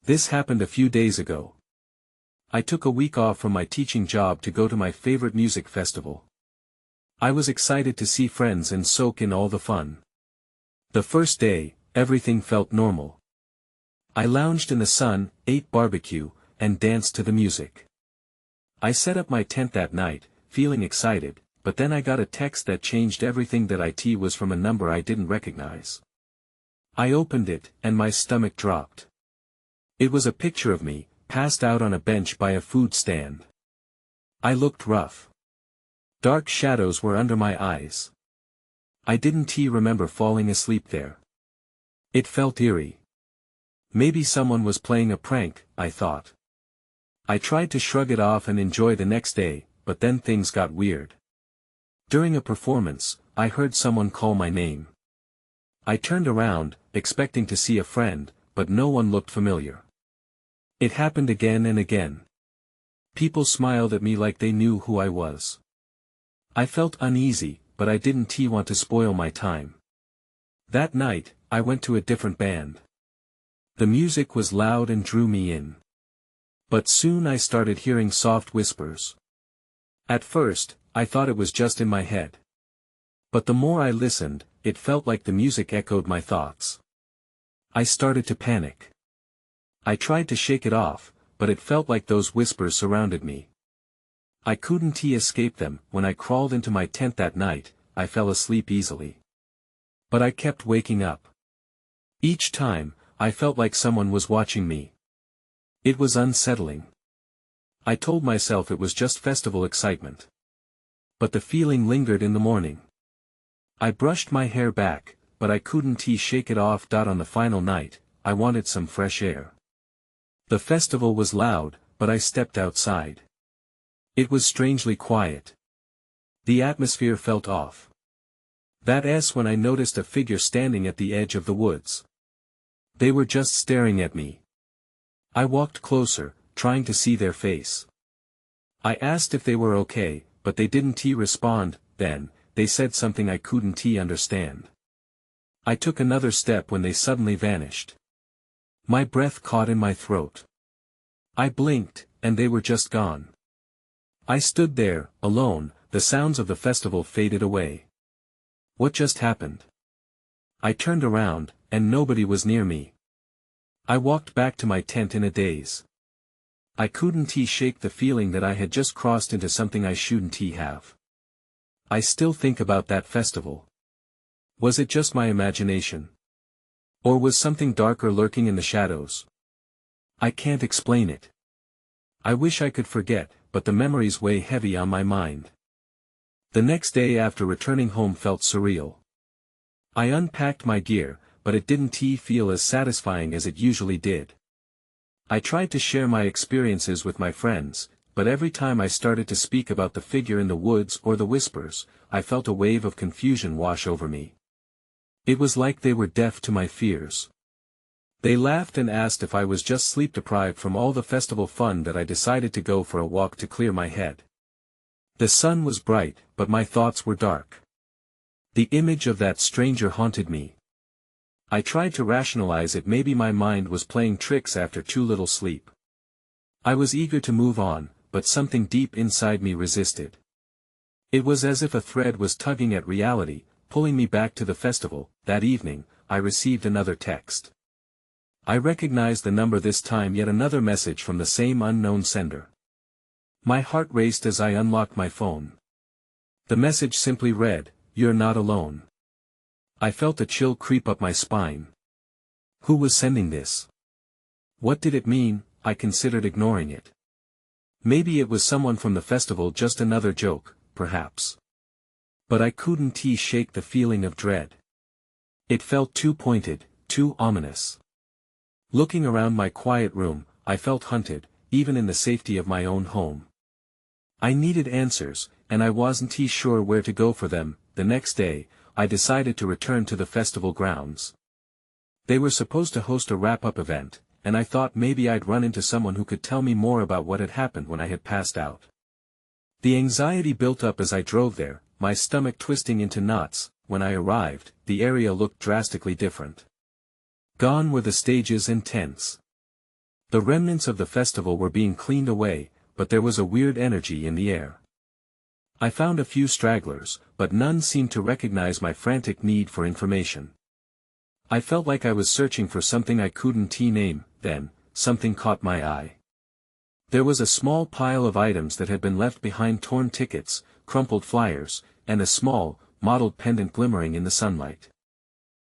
This happened a few days ago. I took a week off from my teaching job to go to my favorite music festival. I was excited to see friends and soak in all the fun. The first day, everything felt normal. I lounged in the sun, ate barbecue, and danced to the music. I set up my tent that night, feeling excited, but then I got a text that changed everything. That it was from a number I didn't recognize. I opened it, and my stomach dropped. It was a picture of me, passed out on a bench by a food stand. I looked rough. Dark shadows were under my eyes. I didn't remember falling asleep there. It felt eerie. Maybe someone was playing a prank, I thought. I tried to shrug it off and enjoy the next day, but then things got weird. During a performance, I heard someone call my name. I turned around, expecting to see a friend, but no one looked familiar. It happened again and again. People smiled at me like they knew who I was. I felt uneasy, but I didn't want to spoil my time. That night, I went to a different band. The music was loud and drew me in. But soon I started hearing soft whispers. At first, I thought it was just in my head. But the more I listened, it felt like the music echoed my thoughts. I started to panic. I tried to shake it off, but it felt like those whispers surrounded me. I couldn't escape them. When I crawled into my tent that night, I fell asleep easily. But I kept waking up. Each time, I felt like someone was watching me. It was unsettling. I told myself it was just festival excitement. But the feeling lingered in the morning. I brushed my hair back, but I couldn't shake it off. On the final night, I wanted some fresh air. The festival was loud, but I stepped outside. It was strangely quiet. The atmosphere felt off. That's when I noticed a figure standing at the edge of the woods. They were just staring at me. I walked closer, trying to see their face. I asked if they were okay, but they didn't respond. Then, they said something I couldn't understand. I took another step when they suddenly vanished. My breath caught in my throat. I blinked, and they were just gone. I stood there, alone. The sounds of the festival faded away. What just happened? I turned around, and nobody was near me. I walked back to my tent in a daze. I couldn't shake the feeling that I had just crossed into something I shouldn't have. I still think about that festival. Was it just my imagination? Or was something darker lurking in the shadows? I can't explain it. I wish I could forget, but the memories weigh heavy on my mind. The next day after returning home felt surreal. I unpacked my gear, but it didn't feel as satisfying as it usually did. I tried to share my experiences with my friends, but every time I started to speak about the figure in the woods or the whispers, I felt a wave of confusion wash over me. It was like they were deaf to my fears. They laughed and asked if I was just sleep-deprived from all the festival fun that I decided to go for a walk to clear my head. The sun was bright, but my thoughts were dark. The image of that stranger haunted me. I tried to rationalize it. Maybe my mind was playing tricks after too little sleep. I was eager to move on, but something deep inside me resisted. It was as if a thread was tugging at reality, pulling me back to the festival. That evening, I received another text. I recognized the number this time. Yet another message from the same unknown sender. My heart raced as I unlocked my phone. The message simply read, "You're not alone." I felt a chill creep up my spine. Who was sending this? What did it mean? I considered ignoring it. Maybe it was someone from the festival, just another joke, perhaps. But I couldn't shake the feeling of dread. It felt too pointed, too ominous. Looking around my quiet room, I felt hunted, even in the safety of my own home. I needed answers, and I wasn't sure where to go for them. The next day, I decided to return to the festival grounds. They were supposed to host a wrap-up event, and I thought maybe I'd run into someone who could tell me more about what had happened when I had passed out. The anxiety built up as I drove there, my stomach twisting into knots. When I arrived, the area looked drastically different. Gone were the stages and tents. The remnants of the festival were being cleaned away, but there was a weird energy in the air. I found a few stragglers, but none seemed to recognize my frantic need for information. I felt like I was searching for something I couldn't name. Then, something caught my eye. There was a small pile of items that had been left behind: torn tickets, crumpled flyers, and a small, mottled pendant glimmering in the sunlight.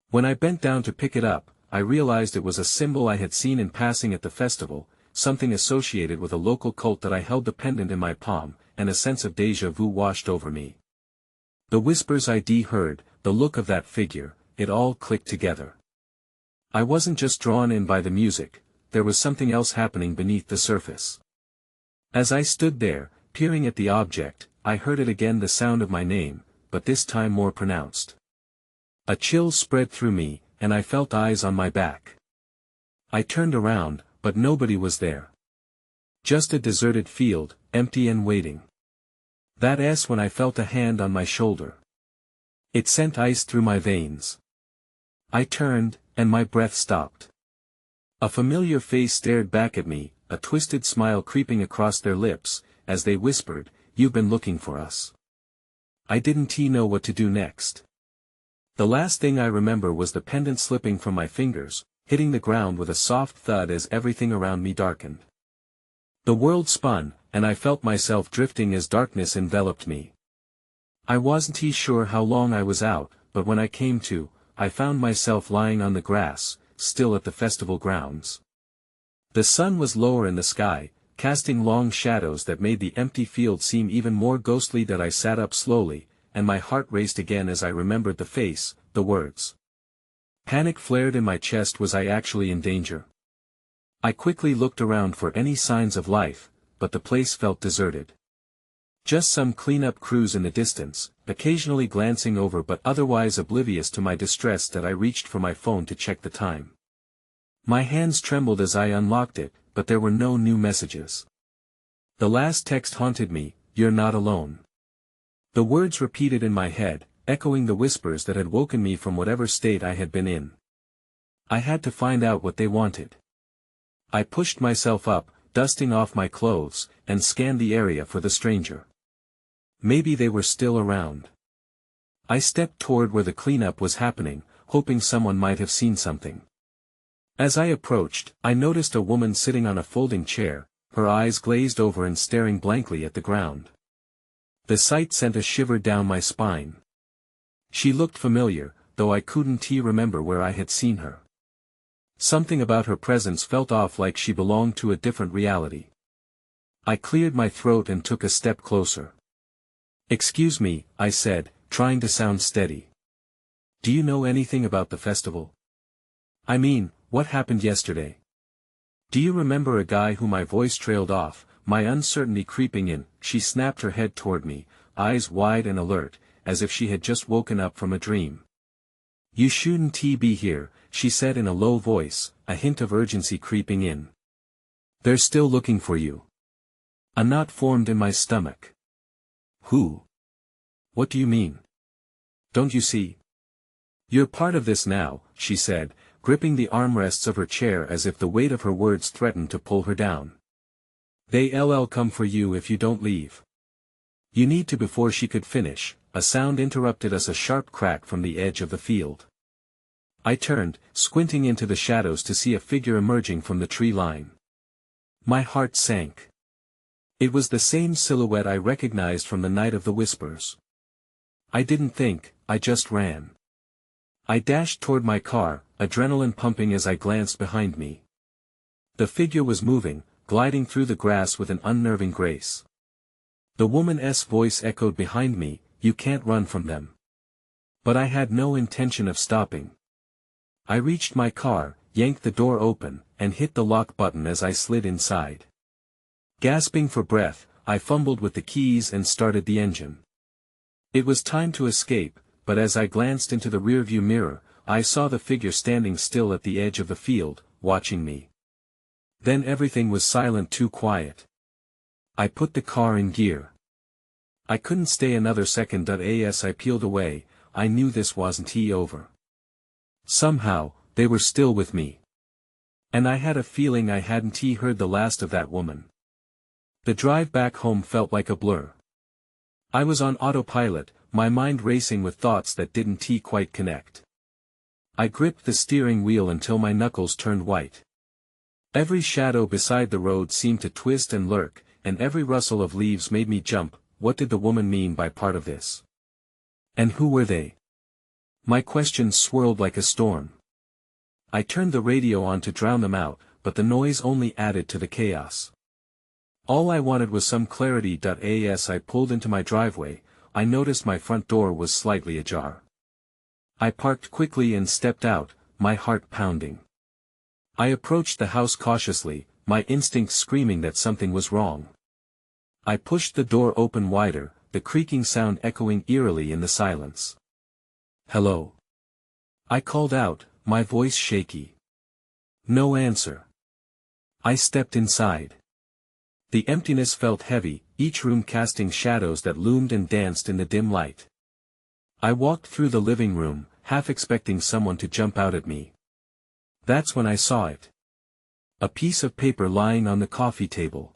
When I bent down to pick it up, I realized it was a symbol I had seen in passing at the festival, something associated with a local cult. That I held the pendant in my palm, and a sense of déjà vu washed over me. The whispers I'd heard, the look of that figure, it all clicked together. I wasn't just drawn in by the music, there was something else happening beneath the surface. As I stood there, peering at the object, I heard it again, the sound of my name, but this time more pronounced. A chill spread through me, and I felt eyes on my back. I turned around, but nobody was there. Just a deserted field, empty and waiting. That's when I felt a hand on my shoulder. It sent ice through my veins. I turned, and my breath stopped. A familiar face stared back at me, a twisted smile creeping across their lips, as they whispered, "You've been looking for us." I didn't know what to do next. The last thing I remember was the pendant slipping from my fingers, hitting the ground with a soft thud as everything around me darkened. The world spun, and I felt myself drifting as darkness enveloped me. I wasn't sure how long I was out, but when I came to, I found myself lying on the grass, still at the festival grounds. The sun was lower in the sky, casting long shadows that made the empty field seem even more ghostly. That I sat up slowly, and my heart raced again as I remembered the face, the words. Panic flared in my chest. Was I actually in danger? I quickly looked around for any signs of life, but the place felt deserted. Just some cleanup crews in the distance, occasionally glancing over but otherwise oblivious to my distress. That I reached for my phone to check the time. My hands trembled as I unlocked it, but there were no new messages. The last text haunted me: "You're not alone." The words repeated in my head, echoing the whispers that had woken me from whatever state I had been in. I had to find out what they wanted. I pushed myself up, dusting off my clothes, and scanned the area for the stranger. Maybe they were still around. I stepped toward where the cleanup was happening, hoping someone might have seen something. As I approached, I noticed a woman sitting on a folding chair, her eyes glazed over and staring blankly at the ground. The sight sent a shiver down my spine. She looked familiar, though I couldn't remember where I had seen her. Something about her presence felt off, like she belonged to a different reality. I cleared my throat and took a step closer. "Excuse me," I said, trying to sound steady. "Do you know anything about the festival? I mean, what happened yesterday? Do you remember a guy who..." My voice trailed off, my uncertainty creeping in. She snapped her head toward me, eyes wide and alert, as if she had just woken up from a dream. "You shouldn't be here," she said in a low voice, a hint of urgency creeping in. "They're still looking for you." A knot formed in my stomach. "Who? What do you mean? Don't you see? You're part of this now," she said, gripping the armrests of her chair as if the weight of her words threatened to pull her down. "They'll come for you if you don't leave. You need to." Before she could finish, a sound interrupted us, a sharp crack from the edge of the field. I turned, squinting into the shadows to see a figure emerging from the tree line. My heart sank. It was the same silhouette I recognized from the night of the whispers. I didn't think, I just ran. I dashed toward my car, adrenaline pumping as I glanced behind me. The figure was moving, gliding through the grass with an unnerving grace. The woman's voice echoed behind me, "You can't run from them." But I had no intention of stopping. I reached my car, yanked the door open, and hit the lock button as I slid inside. Gasping for breath, I fumbled with the keys and started the engine. It was time to escape, but as I glanced into the rearview mirror, I saw the figure standing still at the edge of the field, watching me. Then everything was silent, too quiet. I put the car in gear. I couldn't stay another second. As I peeled away, I knew this wasn't over. Somehow, they were still with me. And I had a feeling I hadn't heard the last of that woman. The drive back home felt like a blur. I was on autopilot, my mind racing with thoughts that didn't quite connect. I gripped the steering wheel until my knuckles turned white. Every shadow beside the road seemed to twist and lurk, and every rustle of leaves made me jump. What did the woman mean by part of this? And who were they? My questions swirled like a storm. I turned the radio on to drown them out, but the noise only added to the chaos. All I wanted was some clarity. As I pulled into my driveway, I noticed my front door was slightly ajar. I parked quickly and stepped out, my heart pounding. I approached the house cautiously, my instincts screaming that something was wrong. I pushed the door open wider, the creaking sound echoing eerily in the silence. "Hello?" I called out, my voice shaky. No answer. I stepped inside. The emptiness felt heavy, each room casting shadows that loomed and danced in the dim light. I walked through the living room, half expecting someone to jump out at me. That's when I saw it. A piece of paper lying on the coffee table.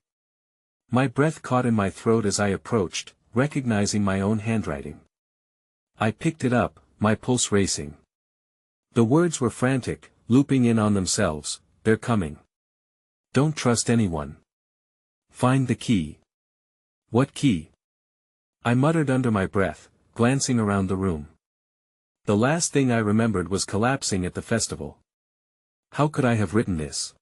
My breath caught in my throat as I approached, recognizing my own handwriting. I picked it up, my pulse racing. The words were frantic, looping in on themselves. "They're coming. Don't trust anyone. Find the key." "What key?" I muttered under my breath, glancing around the room. The last thing I remembered was collapsing at the festival. How could I have written this?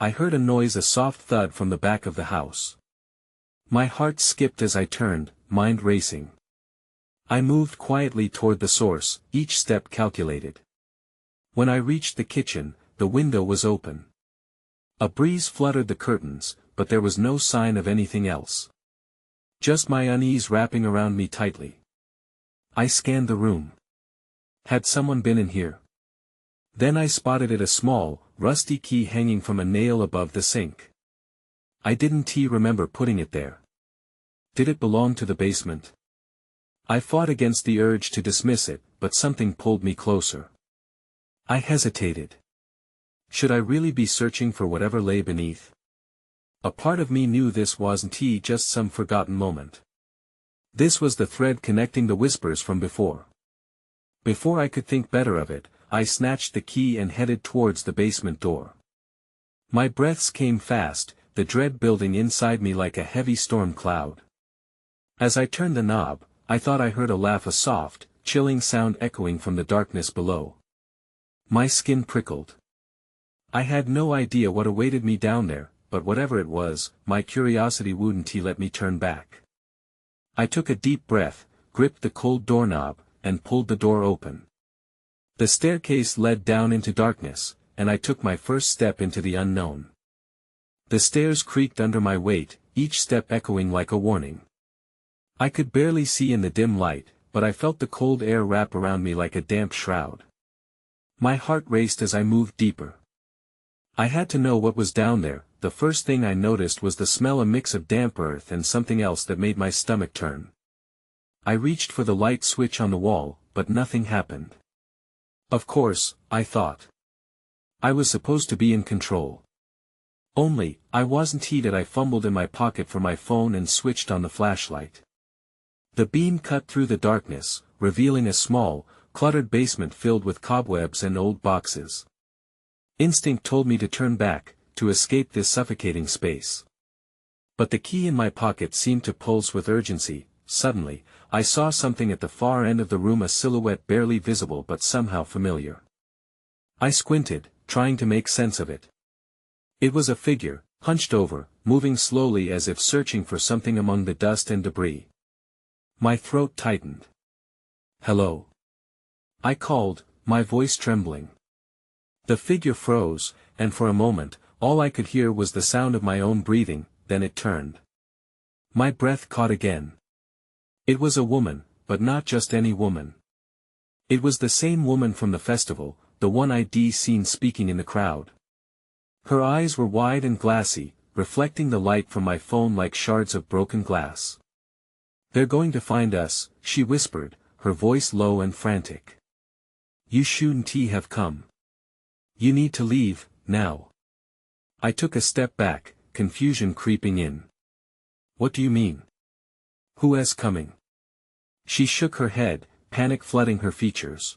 I heard a soft thud from the back of the house. My heart skipped as I turned, mind racing. I moved quietly toward the source, each step calculated. When I reached the kitchen, the window was open. A breeze fluttered the curtains, but there was no sign of anything else. Just my unease wrapping around me tightly. I scanned the room. Had someone been in here? Then I spotted a small, rusty key hanging from a nail above the sink. I didn't remember putting it there. Did it belong to the basement? I fought against the urge to dismiss it, but something pulled me closer. I hesitated. Should I really be searching for whatever lay beneath? A part of me knew this wasn't just some forgotten moment. This was the thread connecting the whispers from before. Before I could think better of it, I snatched the key and headed towards the basement door. My breaths came fast, the dread building inside me like a heavy storm cloud. As I turned the knob, I thought I heard a soft, chilling sound echoing from the darkness below. My skin prickled. I had no idea what awaited me down there, but whatever it was, my curiosity wouldn't let me turn back. I took a deep breath, gripped the cold doorknob, and pulled the door open. The staircase led down into darkness, and I took my first step into the unknown. The stairs creaked under my weight, each step echoing like a warning. I could barely see in the dim light, but I felt the cold air wrap around me like a damp shroud. My heart raced as I moved deeper. I had to know what was down there. The first thing I noticed was the smell, a mix of damp earth and something else that made my stomach turn. I reached for the light switch on the wall, but nothing happened. Of course, I thought. I was supposed to be in control. Only, I wasn't. I fumbled in my pocket for my phone and switched on the flashlight. The beam cut through the darkness, revealing a small, cluttered basement filled with cobwebs and old boxes. Instinct told me to turn back, to escape this suffocating space. But the key in my pocket seemed to pulse with urgency. Suddenly, I saw something at the far end of the room, a silhouette barely visible but somehow familiar. I squinted, trying to make sense of it. It was a figure, hunched over, moving slowly as if searching for something among the dust and debris. My throat tightened. "Hello?" I called, my voice trembling. The figure froze, and for a moment, all I could hear was the sound of my own breathing. Then it turned. My breath caught again. It was a woman, but not just any woman. It was the same woman from the festival, the one I'd seen speaking in the crowd. Her eyes were wide and glassy, reflecting the light from my phone like shards of broken glass. "They're going to find us," she whispered, her voice low and frantic. "You shouldn't have come. You need to leave, now. I took a step back, confusion creeping in. What do you mean? Who is coming? She shook her head, panic flooding her features.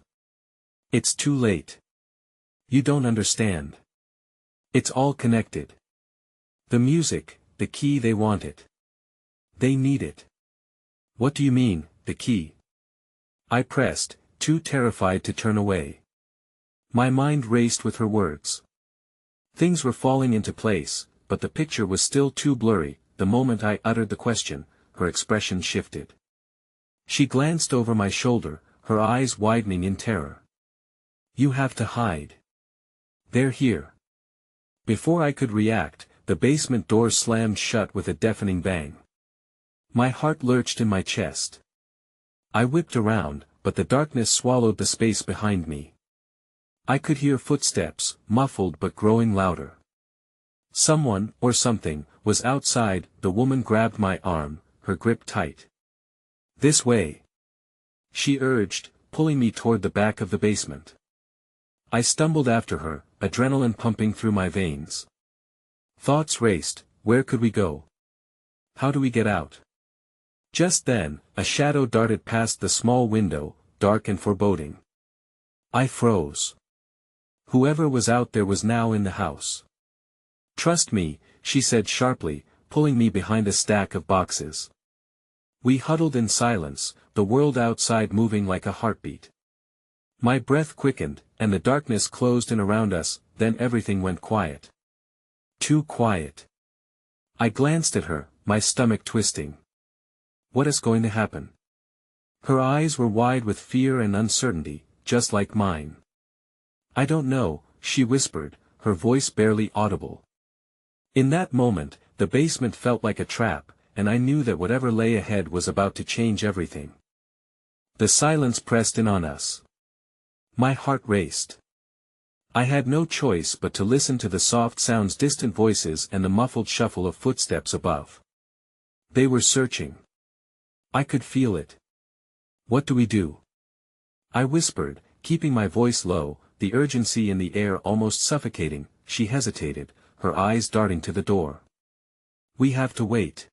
It's too late. You don't understand. It's all connected. The music, the key, they want it. They need it. What do you mean, the key? I pressed, too terrified to turn away. My mind raced with her words. Things were falling into place, but the picture was still too blurry. The moment I uttered the question, her expression shifted. She glanced over my shoulder, her eyes widening in terror. You have to hide. They're here. Before I could react, the basement door slammed shut with a deafening bang. My heart lurched in my chest. I whipped around, but the darkness swallowed the space behind me. I could hear footsteps, muffled but growing louder. Someone, or something, was outside. The woman grabbed my arm, her grip tight. This way, she urged, pulling me toward the back of the basement. I stumbled after her, adrenaline pumping through my veins. Thoughts raced. Where could we go? How do we get out? Just then, a shadow darted past the small window, dark and foreboding. I froze. Whoever was out there was now in the house. Trust me, she said sharply, pulling me behind a stack of boxes. We huddled in silence, the world outside moving like a heartbeat. My breath quickened, and the darkness closed in around us. Then everything went quiet. Too quiet. I glanced at her, my stomach twisting. What is going to happen? Her eyes were wide with fear and uncertainty, just like mine. I don't know, she whispered, her voice barely audible. In that moment, the basement felt like a trap, and I knew that whatever lay ahead was about to change everything. The silence pressed in on us. My heart raced. I had no choice but to listen to the soft sounds, distant voices, and the muffled shuffle of footsteps above. They were searching. I could feel it. What do we do? I whispered, keeping my voice low, the urgency in the air almost suffocating. She hesitated, her eyes darting to the door. We have to wait.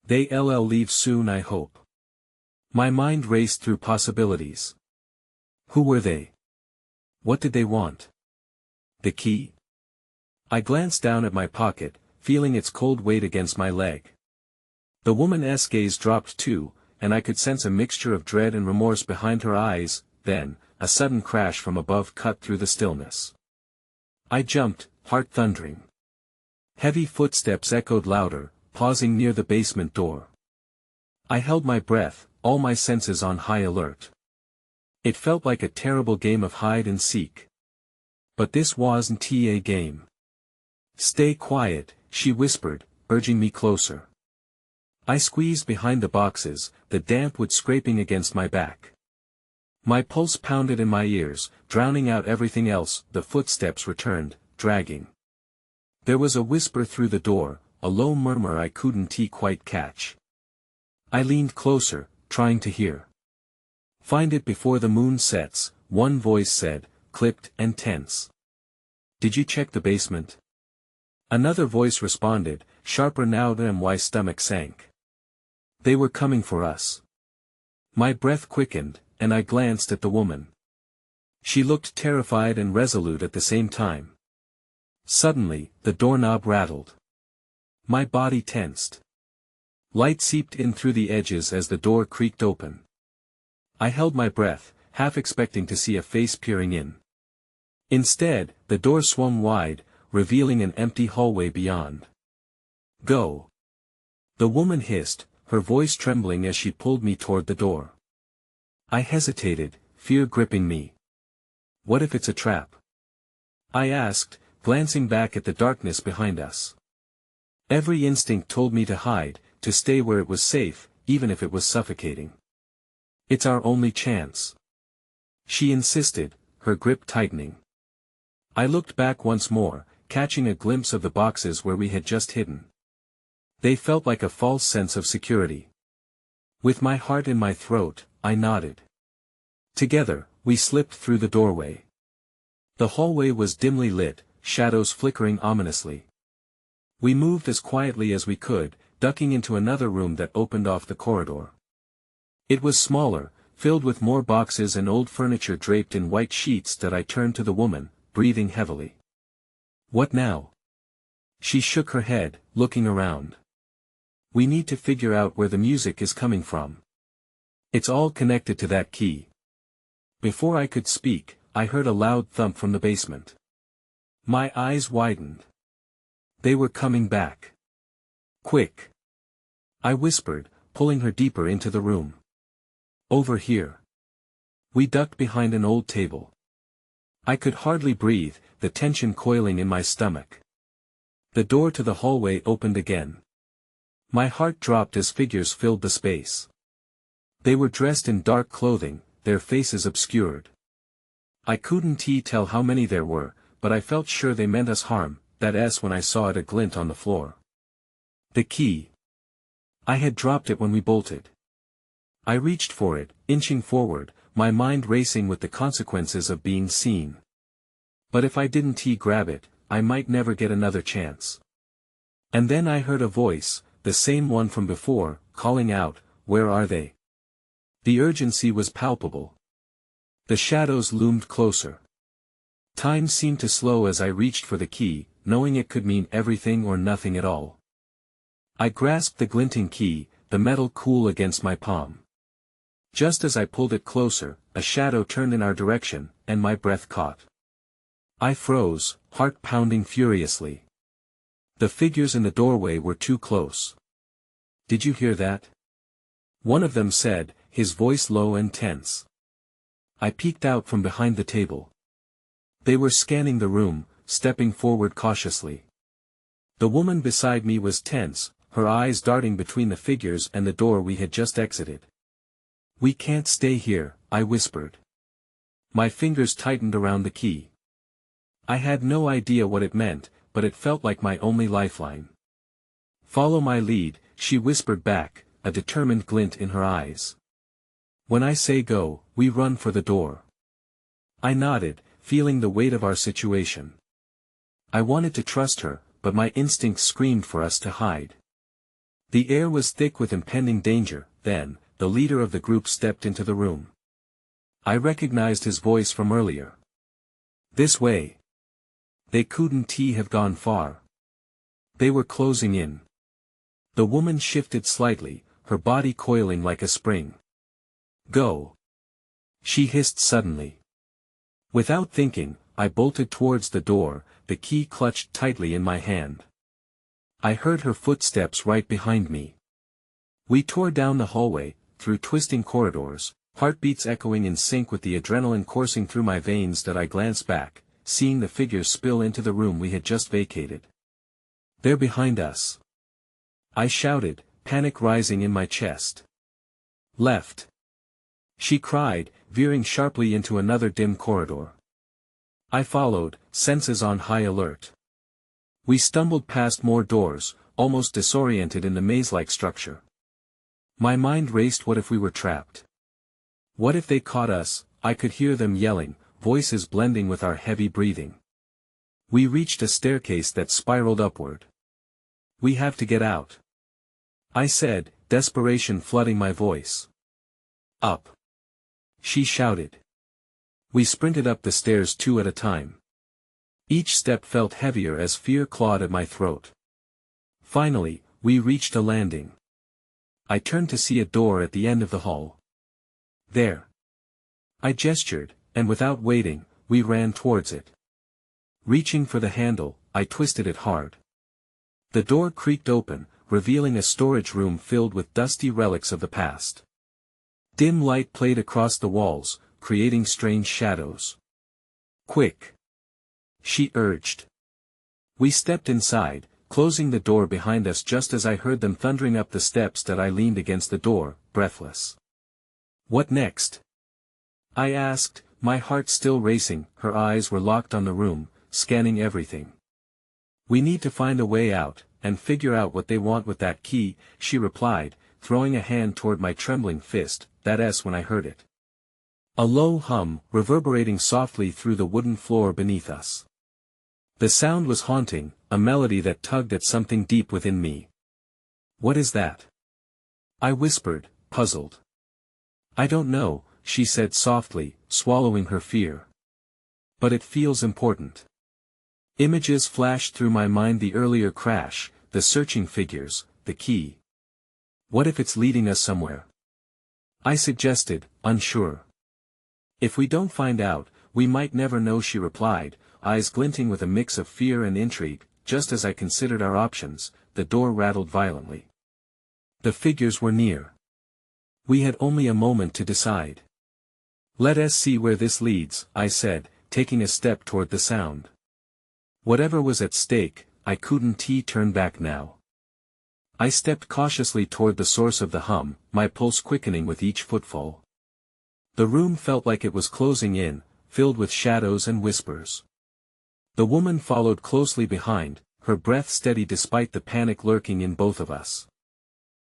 They'll leave soon, I hope. My mind raced through possibilities. Who were they? What did they want? The key? I glanced down at my pocket, feeling its cold weight against my leg. The woman's gaze dropped too, and I could sense a mixture of dread and remorse behind her eyes. Then, a sudden crash from above cut through the stillness. I jumped, heart thundering. Heavy footsteps echoed louder, pausing near the basement door. I held my breath, all my senses on high alert. It felt like a terrible game of hide and seek. But this wasn't a game. Stay quiet, she whispered, urging me closer. I squeezed behind the boxes, the damp wood scraping against my back. My pulse pounded in my ears, drowning out everything else. The footsteps returned, dragging. There was a whisper through the door, a low murmur I couldn't quite catch. I leaned closer, trying to hear. Find it before the moon sets, one voice said, clipped and tense. Did you check the basement? Another voice responded, sharper now than my stomach sank. They were coming for us. My breath quickened, and I glanced at the woman. She looked terrified and resolute at the same time. Suddenly, the doorknob rattled. My body tensed. Light seeped in through the edges as the door creaked open. I held my breath, half expecting to see a face peering in. Instead, the door swung wide, revealing an empty hallway beyond. Go. The woman hissed, her voice trembling as she pulled me toward the door. I hesitated, fear gripping me. What if it's a trap? I asked, glancing back at the darkness behind us. Every instinct told me to hide, to stay where it was safe, even if it was suffocating. It's our only chance. She insisted, her grip tightening. I looked back once more, catching a glimpse of the boxes where we had just hidden. They felt like a false sense of security. With my heart in my throat, I nodded. Together, we slipped through the doorway. The hallway was dimly lit, shadows flickering ominously. We moved as quietly as we could, ducking into another room that opened off the corridor. It was smaller, filled with more boxes and old furniture draped in white sheets that I turned to the woman, breathing heavily. "What now?" She shook her head, looking around. "We need to figure out where the music is coming from. It's all connected to that key." Before I could speak, I heard a loud thump from the basement. My eyes widened. They were coming back. "Quick!" I whispered, pulling her deeper into the room. "Over here." We ducked behind an old table. I could hardly breathe, the tension coiling in my stomach. The door to the hallway opened again. My heart dropped as figures filled the space. They were dressed in dark clothing, their faces obscured. I couldn't tell how many there were, but I felt sure they meant us harm, that is when I saw it a glint on the floor. The key. I had dropped it when we bolted. I reached for it, inching forward, my mind racing with the consequences of being seen. But if I didn't grab it, I might never get another chance. And then I heard a voice, the same one from before, calling out, "Where are they?" The urgency was palpable. The shadows loomed closer. Time seemed to slow as I reached for the key, knowing it could mean everything or nothing at all. I grasped the glinting key, the metal cool against my palm. Just as I pulled it closer, a shadow turned in our direction, and my breath caught. I froze, heart pounding furiously. The figures in the doorway were too close. "Did you hear that?" one of them said, his voice low and tense. I peeked out from behind the table. They were scanning the room, stepping forward cautiously. The woman beside me was tense, her eyes darting between the figures and the door we had just exited. "We can't stay here," I whispered. My fingers tightened around the key. I had no idea what it meant, but it felt like my only lifeline. "Follow my lead," she whispered back, a determined glint in her eyes. "When I say go, we run for the door." I nodded, feeling the weight of our situation. I wanted to trust her, but my instincts screamed for us to hide. The air was thick with impending danger. Then, the leader of the group stepped into the room. I recognized his voice from earlier. "This way." They couldn't have gone far. They were closing in. The woman shifted slightly, her body coiling like a spring. "Go!" she hissed suddenly. Without thinking, I bolted towards the door, the key clutched tightly in my hand. I heard her footsteps right behind me. We tore down the hallway, through twisting corridors, heartbeats echoing in sync with the adrenaline coursing through my veins. That I glanced back, seeing the figures spill into the room we had just vacated. "They're behind us!" I shouted, panic rising in my chest. "Left!" she cried, veering sharply into another dim corridor. I followed, senses on high alert. We stumbled past more doors, almost disoriented in the maze-like structure. My mind raced. What if we were trapped? What if they caught us? I could hear them yelling, voices blending with our heavy breathing. We reached a staircase that spiraled upward. "We have to get out," I said, desperation flooding my voice. "Up!" she shouted. We sprinted up the stairs 2 at a time. Each step felt heavier as fear clawed at my throat. Finally, we reached a landing. I turned to see a door at the end of the hall. "There!" I gestured, and without waiting, we ran towards it. Reaching for the handle, I twisted it hard. The door creaked open, revealing a storage room filled with dusty relics of the past. Dim light played across the walls, creating strange shadows. "Quick!" she urged. We stepped inside, closing the door behind us just as I heard them thundering up the steps. That I leaned against the door, breathless. "What next?" I asked, my heart still racing. Her eyes were locked on the room, scanning everything. "We need to find a way out, and figure out what they want with that key," she replied, throwing a hand toward my trembling fist. That's when I heard it. A low hum, reverberating softly through the wooden floor beneath us. The sound was haunting, a melody that tugged at something deep within me. "What is that?" I whispered, puzzled. "I don't know," she said softly, swallowing her fear. "But it feels important." Images flashed through my mind: the earlier crash, the searching figures, the key. "What if it's leading us somewhere?" I suggested, unsure. "If we don't find out, we might never know," she replied, eyes glinting with a mix of fear and intrigue. Just as I considered our options, the door rattled violently. The figures were near. We had only a moment to decide. "Let us see where this leads," I said, taking a step toward the sound. Whatever was at stake, I couldn't turn back now. I stepped cautiously toward the source of the hum, my pulse quickening with each footfall. The room felt like it was closing in, filled with shadows and whispers. The woman followed closely behind, her breath steady despite the panic lurking in both of us.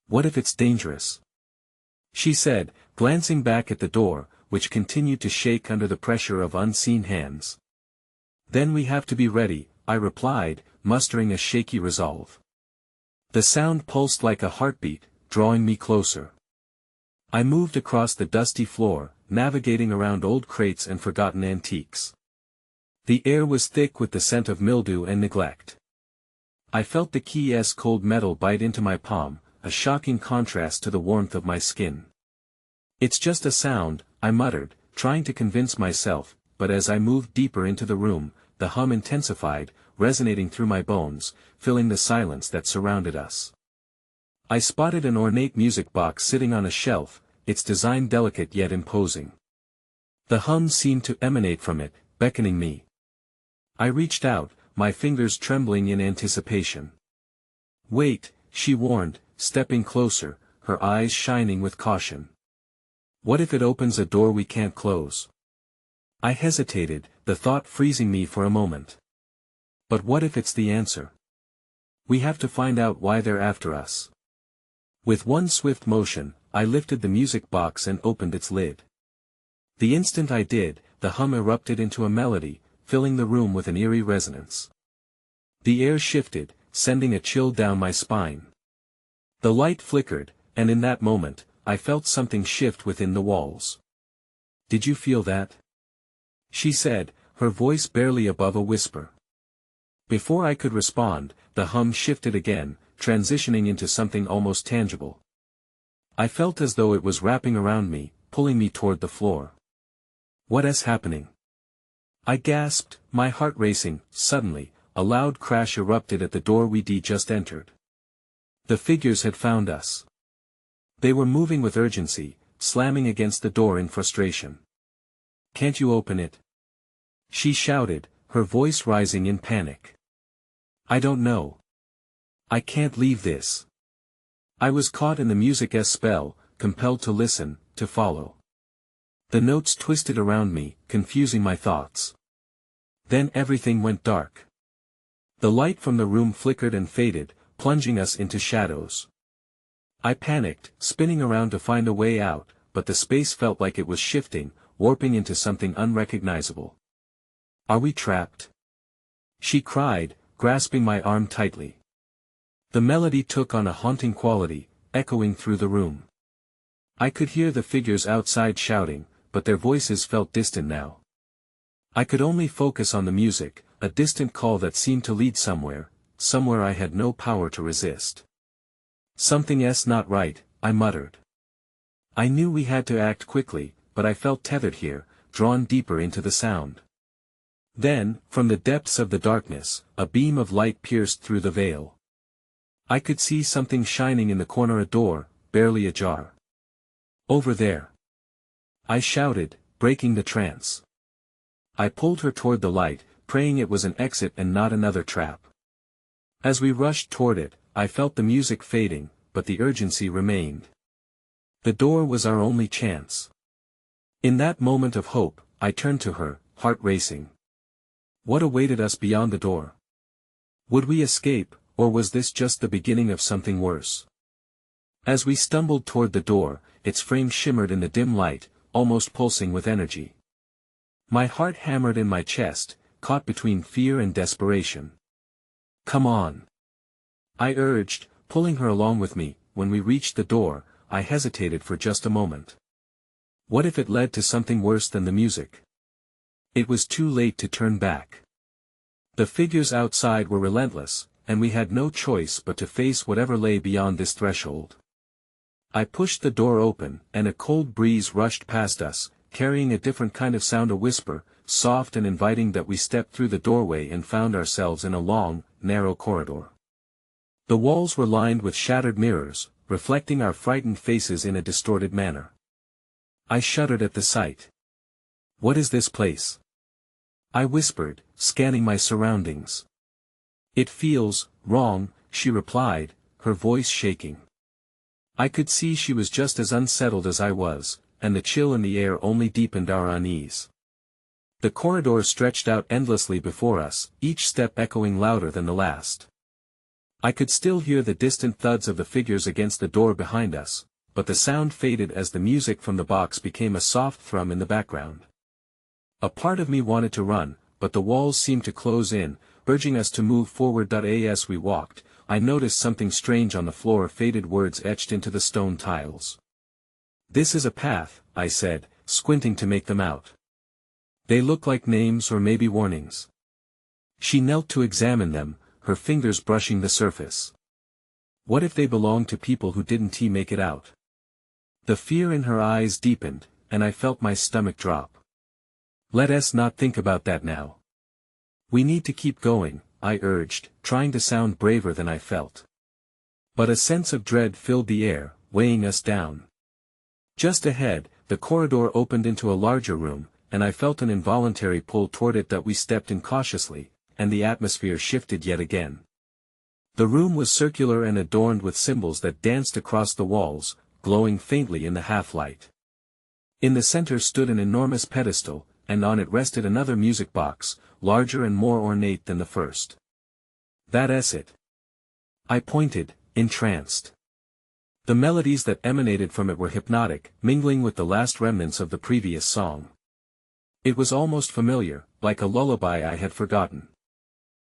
"What if it's dangerous?" she said, glancing back at the door, which continued to shake under the pressure of unseen hands. "Then we have to be ready," I replied, mustering a shaky resolve. The sound pulsed like a heartbeat, drawing me closer. I moved across the dusty floor, navigating around old crates and forgotten antiques. The air was thick with the scent of mildew and neglect. I felt the key's cold metal bite into my palm, a shocking contrast to the warmth of my skin. "It's just a sound," I muttered, trying to convince myself, but as I moved deeper into the room, the hum intensified, resonating through my bones, filling the silence that surrounded us. I spotted an ornate music box sitting on a shelf, its design delicate yet imposing. The hum seemed to emanate from it, beckoning me. I reached out, my fingers trembling in anticipation. "Wait," she warned, stepping closer, her eyes shining with caution. "What if it opens a door we can't close?" I hesitated, the thought freezing me for a moment. "But what if it's the answer? We have to find out why they're after us." With one swift motion, I lifted the music box and opened its lid. The instant I did, the hum erupted into a melody, filling the room with an eerie resonance. The air shifted, sending a chill down my spine. The light flickered, and in that moment, I felt something shift within the walls. "Did you feel that?" she said, her voice barely above a whisper. Before I could respond, the hum shifted again, transitioning into something almost tangible. I felt as though it was wrapping around me, pulling me toward the floor. "What is happening?" I gasped, my heart racing. Suddenly, a loud crash erupted at the door we'd just entered. The figures had found us. They were moving with urgency, slamming against the door in frustration. "Can't you open it?" she shouted, her voice rising in panic. "I don't know. I can't leave this." I was caught in the music's spell, compelled to listen, to follow. The notes twisted around me, confusing my thoughts. Then everything went dark. The light from the room flickered and faded, plunging us into shadows. I panicked, spinning around to find a way out, but the space felt like it was shifting, warping into something unrecognizable. "Are we trapped?" she cried, grasping my arm tightly. The melody took on a haunting quality, echoing through the room. I could hear the figures outside shouting, but their voices felt distant now. I could only focus on the music, a distant call that seemed to lead somewhere I had no power to resist. "Something's not right," I muttered. I knew we had to act quickly, but I felt tethered here, drawn deeper into the sound. Then, from the depths of the darkness, a beam of light pierced through the veil. I could see something shining in the corner, a door, barely ajar. "Over there!" I shouted, breaking the trance. I pulled her toward the light, praying it was an exit and not another trap. As we rushed toward it, I felt the music fading, but the urgency remained. The door was our only chance. In that moment of hope, I turned to her, heart racing. What awaited us beyond the door? Would we escape, or was this just the beginning of something worse? As we stumbled toward the door, its frame shimmered in the dim light, almost pulsing with energy. My heart hammered in my chest, caught between fear and desperation. "Come on," I urged, pulling her along with me. When we reached the door, I hesitated for just a moment. What if it led to something worse than the music? It was too late to turn back. The figures outside were relentless, and we had no choice but to face whatever lay beyond this threshold. I pushed the door open, and a cold breeze rushed past us, carrying a different kind of sound, a whisper, soft and inviting. That we stepped through the doorway and found ourselves in a long, narrow corridor. The walls were lined with shattered mirrors, reflecting our frightened faces in a distorted manner. I shuddered at the sight. "What is this place?" I whispered, scanning my surroundings. "It feels wrong," she replied, her voice shaking. I could see she was just as unsettled as I was, and the chill in the air only deepened our unease. The corridor stretched out endlessly before us, each step echoing louder than the last. I could still hear the distant thuds of the figures against the door behind us, but the sound faded as the music from the box became a soft thrum in the background. A part of me wanted to run, but the walls seemed to close in, urging us to move forward. As we walked, I noticed something strange on the floor, faded words etched into the stone tiles. "This is a path," I said, squinting to make them out. "They look like names or maybe warnings." She knelt to examine them, her fingers brushing the surface. What if they belonged to people who didn't make it out? The fear in her eyes deepened, and I felt my stomach drop. "Let us not think about that now. We need to keep going," I urged, trying to sound braver than I felt. But a sense of dread filled the air, weighing us down. Just ahead, the corridor opened into a larger room, and I felt an involuntary pull toward it. We stepped in cautiously, and the atmosphere shifted yet again. The room was circular and adorned with symbols that danced across the walls, glowing faintly in the half-light. In the center stood an enormous pedestal, and on it rested another music box, larger and more ornate than the first. "That's it." I pointed, entranced. The melodies that emanated from it were hypnotic, mingling with the last remnants of the previous song. It was almost familiar, like a lullaby I had forgotten.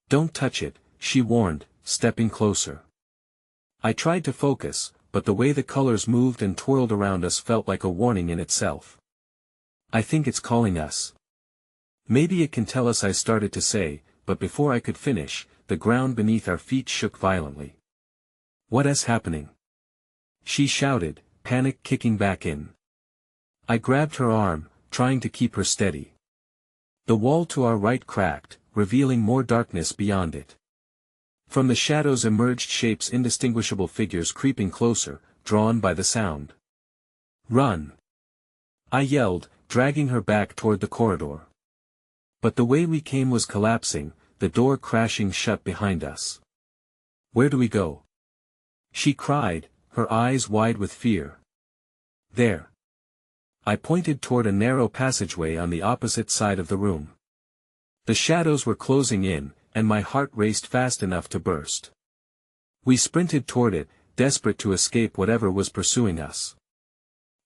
"Don't touch it," she warned, stepping closer. I tried to focus, but the way the colors moved and twirled around us felt like a warning in itself. "I think it's calling us. Maybe it can tell us," I started to say, but before I could finish, the ground beneath our feet shook violently. "What is happening?" she shouted, panic kicking back in. I grabbed her arm, trying to keep her steady. The wall to our right cracked, revealing more darkness beyond it. From the shadows emerged shapes, indistinguishable figures creeping closer, drawn by the sound. "Run!" I yelled, dragging her back toward the corridor. But the way we came was collapsing, the door crashing shut behind us. "Where do we go?" she cried, her eyes wide with fear. "There." I pointed toward a narrow passageway on the opposite side of the room. The shadows were closing in, and my heart raced fast enough to burst. We sprinted toward it, desperate to escape whatever was pursuing us.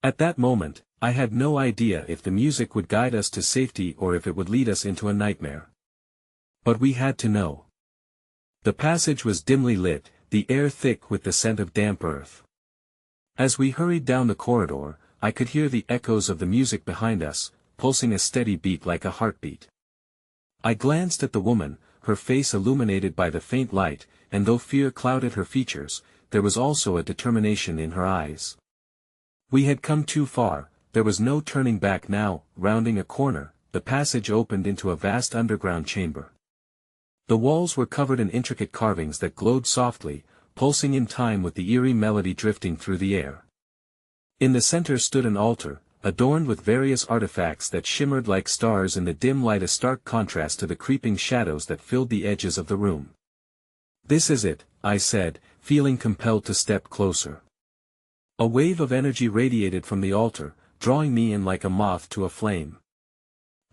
At that moment, I had no idea if the music would guide us to safety or if it would lead us into a nightmare. But we had to know. The passage was dimly lit, the air thick with the scent of damp earth. As we hurried down the corridor, I could hear the echoes of the music behind us, pulsing a steady beat like a heartbeat. I glanced at the woman, her face illuminated by the faint light, and though fear clouded her features, there was also a determination in her eyes. We had come too far, there was no turning back now. Rounding a corner, the passage opened into a vast underground chamber. The walls were covered in intricate carvings that glowed softly, pulsing in time with the eerie melody drifting through the air. In the center stood an altar, adorned with various artifacts that shimmered like stars in the dim light, a stark contrast to the creeping shadows that filled the edges of the room. "This is it," I said, feeling compelled to step closer. A wave of energy radiated from the altar, drawing me in like a moth to a flame.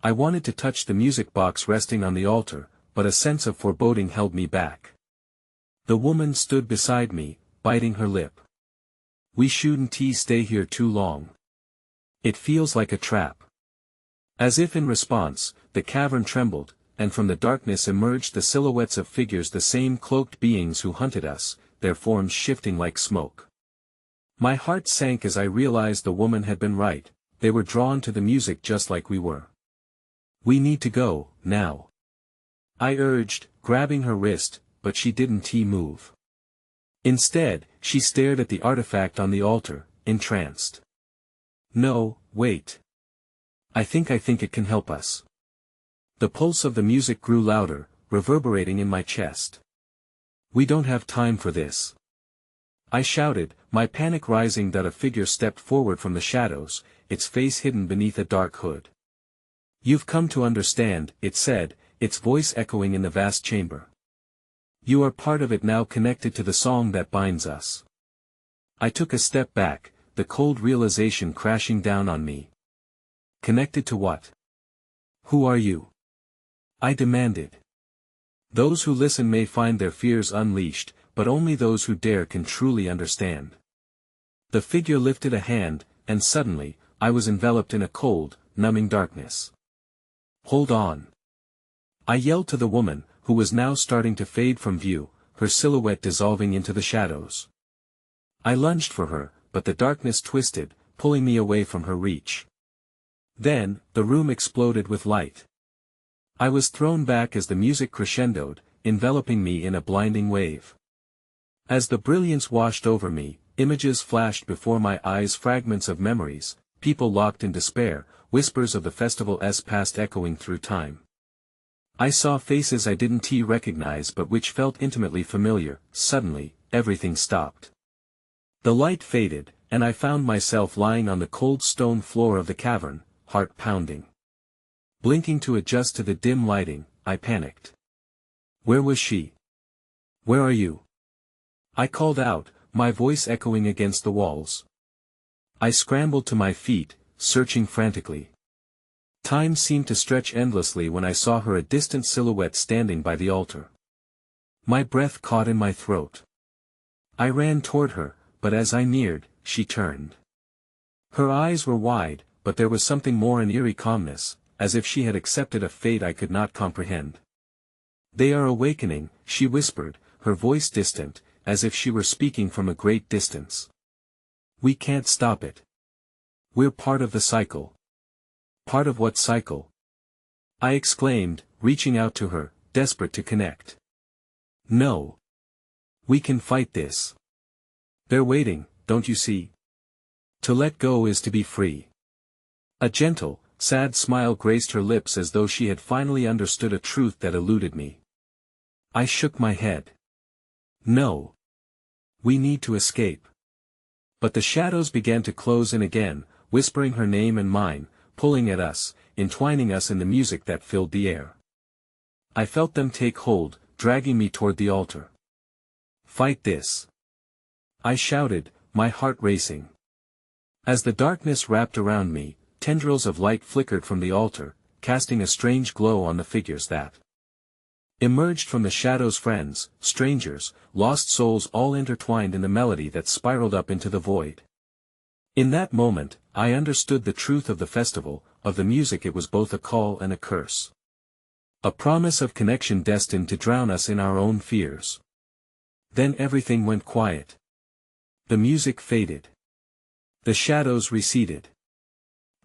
I wanted to touch the music box resting on the altar, but a sense of foreboding held me back. The woman stood beside me, biting her lip. "We shouldn't stay here too long. It feels like a trap." As if in response, the cavern trembled, and from the darkness emerged the silhouettes of figures, the same cloaked beings who hunted us, their forms shifting like smoke. My heart sank as I realized the woman had been right, they were drawn to the music just like we were. "We need to go, now," I urged, grabbing her wrist, but she didn't move. Instead, she stared at the artifact on the altar, entranced. "No, wait. I think it can help us." The pulse of the music grew louder, reverberating in my chest. "We don't have time for this," I shouted, my panic rising. That a figure stepped forward from the shadows, its face hidden beneath a dark hood. "You've come to understand," it said, its voice echoing in the vast chamber. "You are part of it now, connected to the song that binds us." I took a step back, the cold realization crashing down on me. Connected to what? Who are you? I demanded. Those who listen may find their fears unleashed, but only those who dare can truly understand. The figure lifted a hand, and suddenly, I was enveloped in a cold, numbing darkness. "Hold on!" I yelled to the woman, who was now starting to fade from view, her silhouette dissolving into the shadows. I lunged for her, but the darkness twisted, pulling me away from her reach. Then, the room exploded with light. I was thrown back as the music crescendoed, enveloping me in a blinding wave. As the brilliance washed over me, images flashed before my eyes, fragments of memories, people locked in despair, whispers of the festival's past echoing through time. I saw faces I didn't recognize but which felt intimately familiar. Suddenly, everything stopped. The light faded, and I found myself lying on the cold stone floor of the cavern, heart pounding. Blinking to adjust to the dim lighting, I panicked. Where was she? "Where are you?" I called out, my voice echoing against the walls. I scrambled to my feet, searching frantically. Time seemed to stretch endlessly when I saw her, a distant silhouette standing by the altar. My breath caught in my throat. I ran toward her, but as I neared, she turned. Her eyes were wide, but there was something more, an eerie calmness, as if she had accepted a fate I could not comprehend. "They are awakening," she whispered, her voice distant, as if she were speaking from a great distance. "We can't stop it. We're part of the cycle." "Part of what cycle?" I exclaimed, reaching out to her, desperate to connect. "No. We can fight this. They're waiting, don't you see? To let go is to be free." A gentle, sad smile graced her lips as though she had finally understood a truth that eluded me. I shook my head. "No. We need to escape." But the shadows began to close in again, whispering her name and mine, pulling at us, entwining us in the music that filled the air. I felt them take hold, dragging me toward the altar. "Fight this!" I shouted, my heart racing. As the darkness wrapped around me, tendrils of light flickered from the altar, casting a strange glow on the figures that emerged from the shadows, friends, strangers, lost souls, all intertwined in the melody that spiraled up into the void. In that moment, I understood the truth of the festival, of the music. It was both a call and a curse. A promise of connection destined to drown us in our own fears. Then everything went quiet. The music faded. The shadows receded.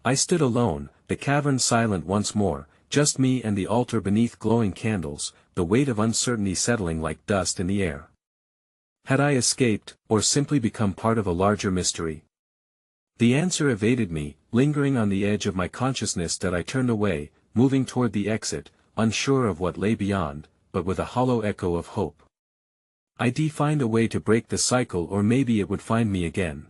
I stood alone, the cavern silent once more, just me and the altar beneath glowing candles, the weight of uncertainty settling like dust in the air. Had I escaped, or simply become part of a larger mystery? The answer evaded me, lingering on the edge of my consciousness. That I turned away, moving toward the exit, unsure of what lay beyond, but with a hollow echo of hope. I'd find a way to break the cycle, or maybe it would find me again.